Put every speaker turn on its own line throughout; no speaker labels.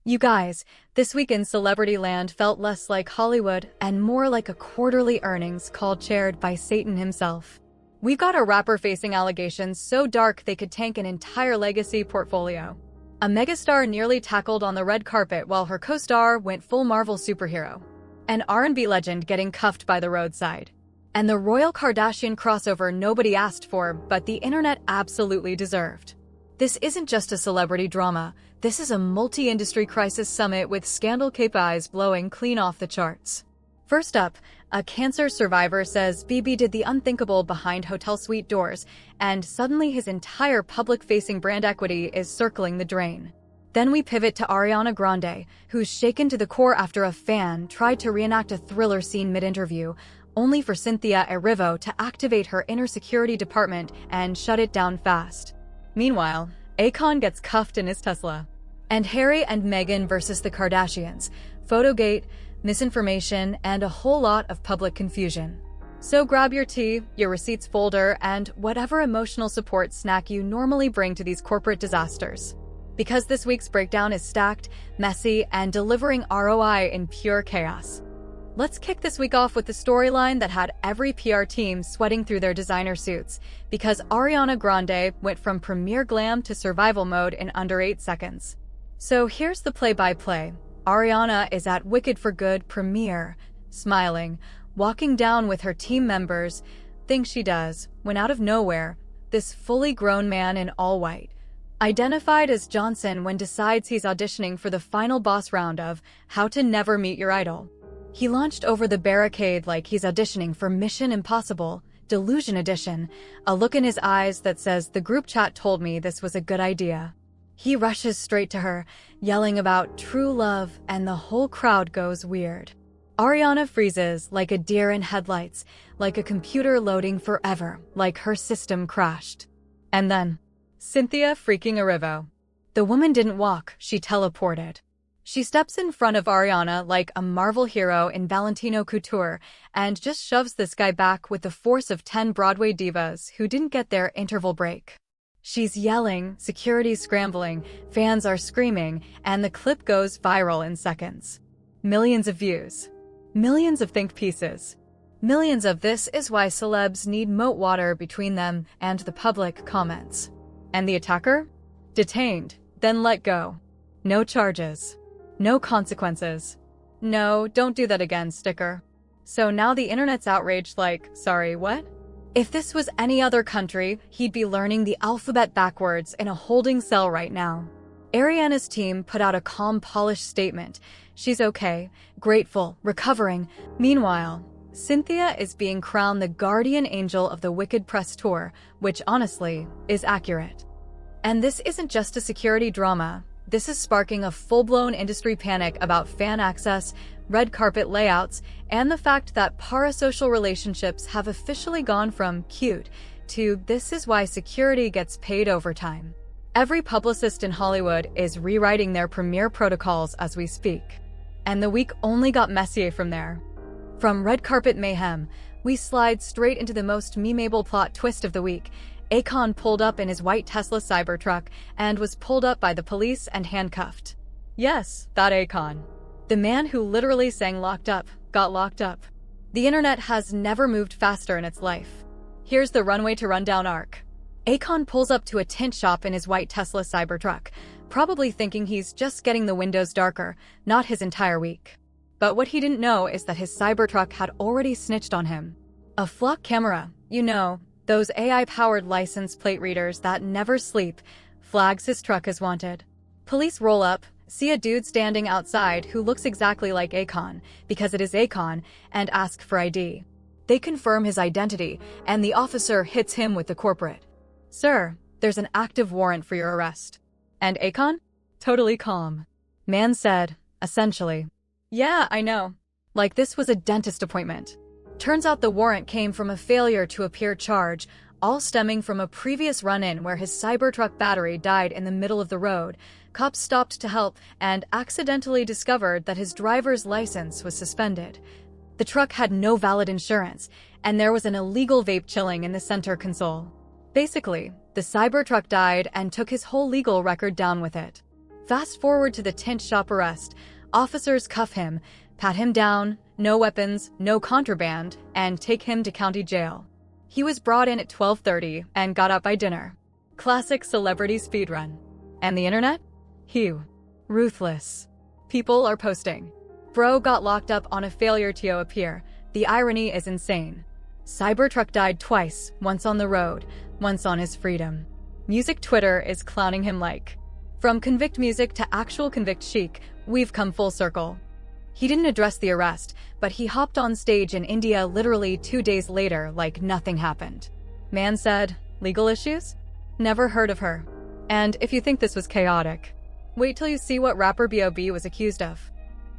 You guys, this week in Celebrity Land felt less like Hollywood and more like a quarterly earnings call chaired by Satan himself. We've got a rapper facing allegations so dark they could tank an entire legacy portfolio. A megastar nearly tackled on the red carpet while her co-star went full Marvel superhero. An R&B legend getting cuffed by the roadside. And the royal Kardashian crossover nobody asked for, but the internet absolutely deserved. This isn't just a celebrity drama, this is a multi-industry crisis summit with scandal KPIs blowing clean off the charts. First up, a cancer survivor says BB did the unthinkable behind hotel suite doors, and suddenly his entire public-facing brand equity is circling the drain. Then we pivot to Ariana Grande, who's shaken to the core after a fan tried to reenact a thriller scene mid-interview, only for Cynthia Erivo to activate her inner security department and shut it down fast. Meanwhile, Akon gets cuffed in his Tesla. And Harry and Meghan versus the Kardashians, Photogate, misinformation, and a whole lot of public confusion. So grab your tea, your receipts folder, and whatever emotional support snack you normally bring to these corporate disasters. Because this week's breakdown is stacked, messy, and delivering ROI in pure chaos. Let's kick this week off with the storyline that had every PR team sweating through their designer suits, because Ariana Grande went from premiere glam to survival mode in under 8 seconds. So here's the play-by-play. Ariana is at Wicked for Good premiere, smiling, walking down with her team members, things she does, when out of nowhere, this fully grown man in all white, identified as Johnson when decides he's auditioning for the final boss round of How to Never Meet Your Idol. He launched over the barricade like he's auditioning for Mission Impossible, Delusion Edition, a look in his eyes that says the group chat told me this was a good idea. He rushes straight to her, yelling about true love, and the whole crowd goes weird. Ariana freezes like a deer in headlights, like a computer loading forever, like her system crashed. And then, Cynthia freaking Erivo. The woman didn't walk, she teleported. She steps in front of Ariana like a Marvel hero in Valentino Couture and just shoves this guy back with the force of 10 Broadway divas who didn't get their interval break. She's yelling, security's scrambling, fans are screaming, and the clip goes viral in seconds. Millions of views. Millions of think pieces. Millions of "this is why celebs need moat water between them" and the public comments. And the attacker? Detained, then let go. No charges. No consequences. No, don't do that again sticker. So now the internet's outraged like, sorry, what? If this was any other country, he'd be learning the alphabet backwards in a holding cell right now. Ariana's team put out a calm, polished statement. She's okay, grateful, recovering. Meanwhile, Cynthia is being crowned the guardian angel of the Wicked press tour, which honestly is accurate. And this isn't just a security drama. This is sparking a full-blown industry panic about fan access, red carpet layouts, and the fact that parasocial relationships have officially gone from cute to this is why security gets paid overtime. Every publicist in Hollywood is rewriting their premiere protocols as we speak. And the week only got messier from there. From red carpet mayhem, we slide straight into the most memeable plot twist of the week. Akon pulled up in his white Tesla Cybertruck and was pulled up by the police and handcuffed. Yes, that Akon. The man who literally sang "Locked Up" got locked up. The internet has never moved faster in its life. Here's the runway to rundown arc. Akon pulls up to a tint shop in his white Tesla Cybertruck, probably thinking he's just getting the windows darker, not his entire week. But what he didn't know is that his Cybertruck had already snitched on him. A flock camera, you know, those AI-powered license plate readers that never sleep, flags his truck as wanted. Police roll up, see a dude standing outside who looks exactly like Akon, because it is Akon, and ask for ID. They confirm his identity, and the officer hits him with the corporate. Sir, there's an active warrant for your arrest. And Akon? Totally calm. Man said, essentially, yeah, I know. Like this was a dentist appointment. Turns out the warrant came from a failure to appear charge, all stemming from a previous run-in where his Cybertruck battery died in the middle of the road. Cops stopped to help and accidentally discovered that his driver's license was suspended. The truck had no valid insurance, and there was an illegal vape chilling in the center console. Basically, the Cybertruck died and took his whole legal record down with it. Fast forward to the tint shop arrest. Officers cuff him, pat him down, no weapons, no contraband, and take him to county jail. He was brought in at 12:30 and got out by dinner. Classic celebrity speedrun. And the internet? Hugh. Ruthless. People are posting. Bro got locked up on a failure to appear. The irony is insane. Cybertruck died twice, once on the road, once on his freedom. Music Twitter is clowning him like. From convict music to actual convict chic, we've come full circle. He didn't address the arrest, but he hopped on stage in India literally 2 days later like nothing happened. Man said, legal issues? Never heard of her. And if you think this was chaotic, wait till you see what rapper B.o.B was accused of.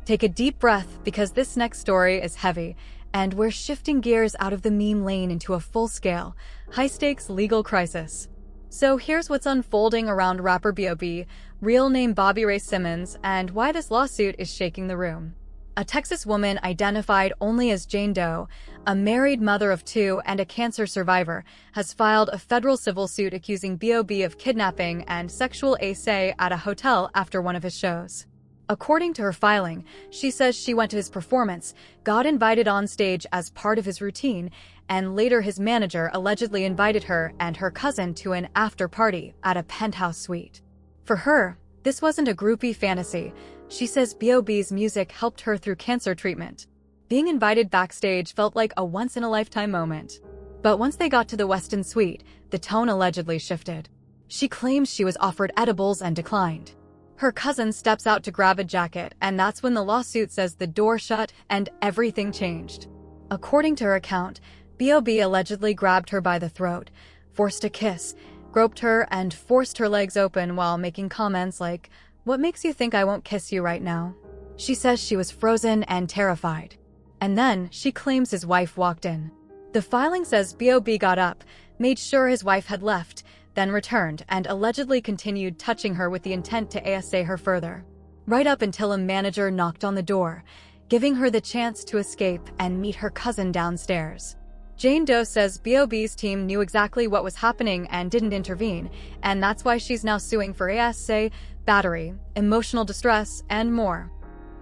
Take a deep breath because this next story is heavy, and we're shifting gears out of the meme lane into a full-scale, high-stakes legal crisis. So here's what's unfolding around rapper B.o.B, real name Bobby Ray Simmons, and why this lawsuit is shaking the room. A Texas woman identified only as Jane Doe, a married mother of 2 and a cancer survivor, has filed a federal civil suit accusing B.o.B of kidnapping and sexual assault at a hotel after one of his shows. According to her filing, she says she went to his performance, got invited on stage as part of his routine, and later his manager allegedly invited her and her cousin to an after-party at a penthouse suite. For her, this wasn't a groupie fantasy. She says B.o.B's music helped her through cancer treatment. Being invited backstage felt like a once-in-a-lifetime moment. But once they got to the Westin suite, the tone allegedly shifted. She claims she was offered edibles and declined. Her cousin steps out to grab a jacket, and that's when the lawsuit says the door shut and everything changed. According to her account, B.o.B allegedly grabbed her by the throat, forced a kiss, groped her, and forced her legs open while making comments like, "What makes you think I won't kiss you right now?" She says she was frozen and terrified. And then she claims his wife walked in. The filing says B.o.B got up, made sure his wife had left, then returned and allegedly continued touching her with the intent to assa her further. Right up until a manager knocked on the door, giving her the chance to escape and meet her cousin downstairs. Jane Doe says B.o.B's team knew exactly what was happening and didn't intervene, and that's why she's now suing for assa, battery, emotional distress, and more.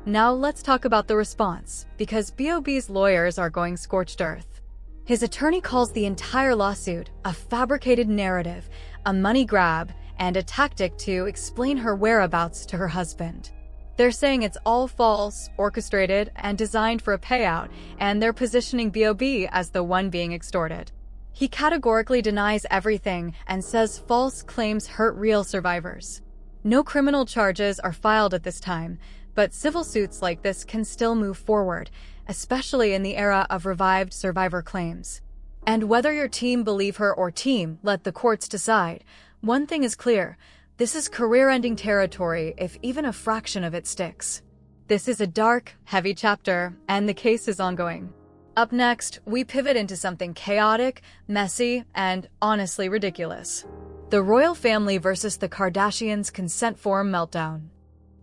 Now let's talk about the response, because B.o.B's lawyers are going scorched earth. His attorney calls the entire lawsuit a fabricated narrative, a money grab, and a tactic to explain her whereabouts to her husband. They're saying it's all false, orchestrated, and designed for a payout, and they're positioning B.o.B as the one being extorted. He categorically denies everything and says false claims hurt real survivors. No criminal charges are filed at this time, but civil suits like this can still move forward, especially in the era of revived survivor claims. And whether your team believe her or team, let the courts decide. One thing is clear. This is career-ending territory if even a fraction of it sticks. This is a dark, heavy chapter, and the case is ongoing. Up next, we pivot into something chaotic, messy, and honestly ridiculous. The royal family versus the Kardashians' consent form meltdown.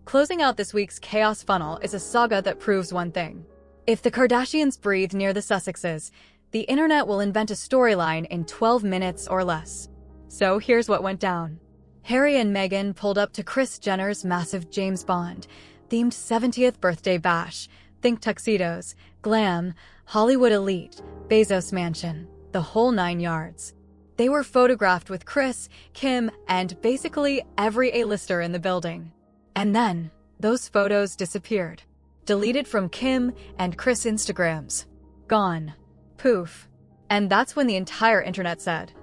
Closing out this week's chaos funnel is a saga that proves one thing. If the Kardashians breathe near the Sussexes, the internet will invent a storyline in 12 minutes or less. So here's what went down. Harry and Meghan pulled up to Kris Jenner's massive James Bond-themed 70th birthday bash. Think tuxedos, glam, Hollywood elite, Bezos mansion, the whole 9 yards. They were photographed with Kris, Kim, and basically every A-lister in the building. And then, those photos disappeared. Deleted from Kim and Kris' Instagrams. Gone. Poof. And that's when the entire internet said,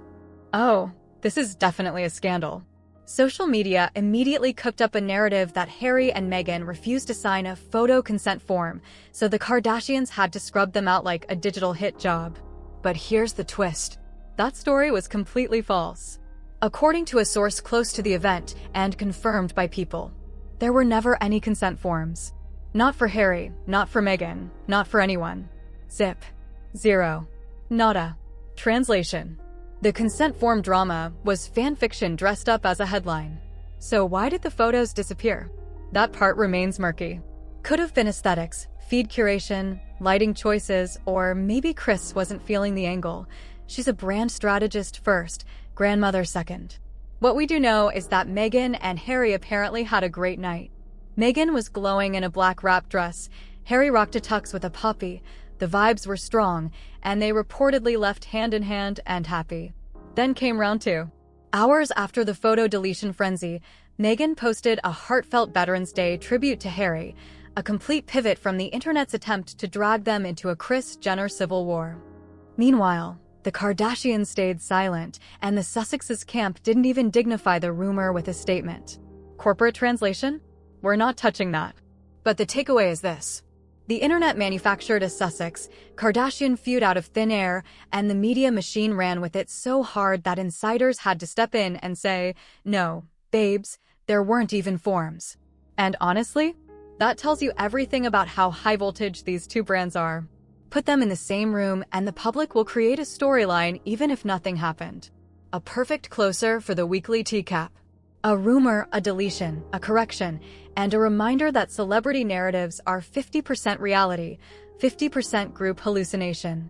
"Oh, this is definitely a scandal." Social media immediately cooked up a narrative that Harry and Meghan refused to sign a photo consent form, so the Kardashians had to scrub them out like a digital hit job. But here's the twist. That story was completely false. According to a source close to the event and confirmed by People, there were never any consent forms. Not for Harry, not for Meghan, not for anyone. Zip. Zero. Nada. Translation. The consent form drama was fan fiction dressed up as a headline. So why did the photos disappear? That part remains murky. Could have been aesthetics, feed curation, lighting choices, or maybe Kris wasn't feeling the angle. She's a brand strategist first, grandmother second. What we do know is that Meghan and Harry apparently had a great night. Meghan was glowing in a black wrap dress. Harry rocked a tux with a puppy. The vibes were strong, and they reportedly left hand in hand and happy. Then came round two. Hours after the photo deletion frenzy, Meghan posted a heartfelt Veterans Day tribute to Harry, a complete pivot from the internet's attempt to drag them into a Kris Jenner civil war. Meanwhile, the Kardashians stayed silent, and the Sussexes' camp didn't even dignify the rumor with a statement. Corporate translation? We're not touching that. But the takeaway is this. The internet manufactured a Sussex, Kardashian feud out of thin air, and the media machine ran with it so hard that insiders had to step in and say, no, babes, there weren't even forms. And honestly, that tells you everything about how high voltage these two brands are. Put them in the same room and the public will create a storyline even if nothing happened. A perfect closer for the weekly teacap. A rumor, a deletion, a correction, and a reminder that celebrity narratives are 50% reality, 50% group hallucination.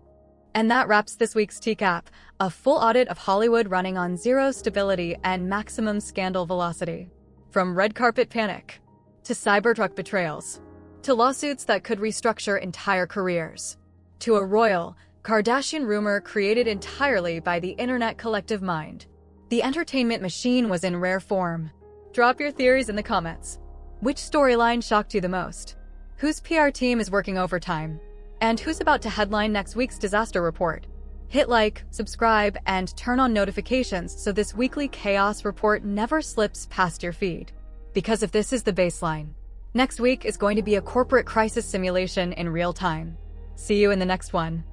And that wraps this week's teacap, a full audit of Hollywood running on zero stability and maximum scandal velocity. From red carpet panic, to Cybertruck betrayals, to lawsuits that could restructure entire careers, to a royal, Kardashian rumor created entirely by the internet collective mind. The entertainment machine was in rare form. Drop your theories in the comments. Which storyline shocked you the most? Whose PR team is working overtime? And who's about to headline next week's disaster report? Hit like, subscribe, and turn on notifications so this weekly chaos report never slips past your feed. Because if this is the baseline, next week is going to be a corporate crisis simulation in real time. See you in the next one.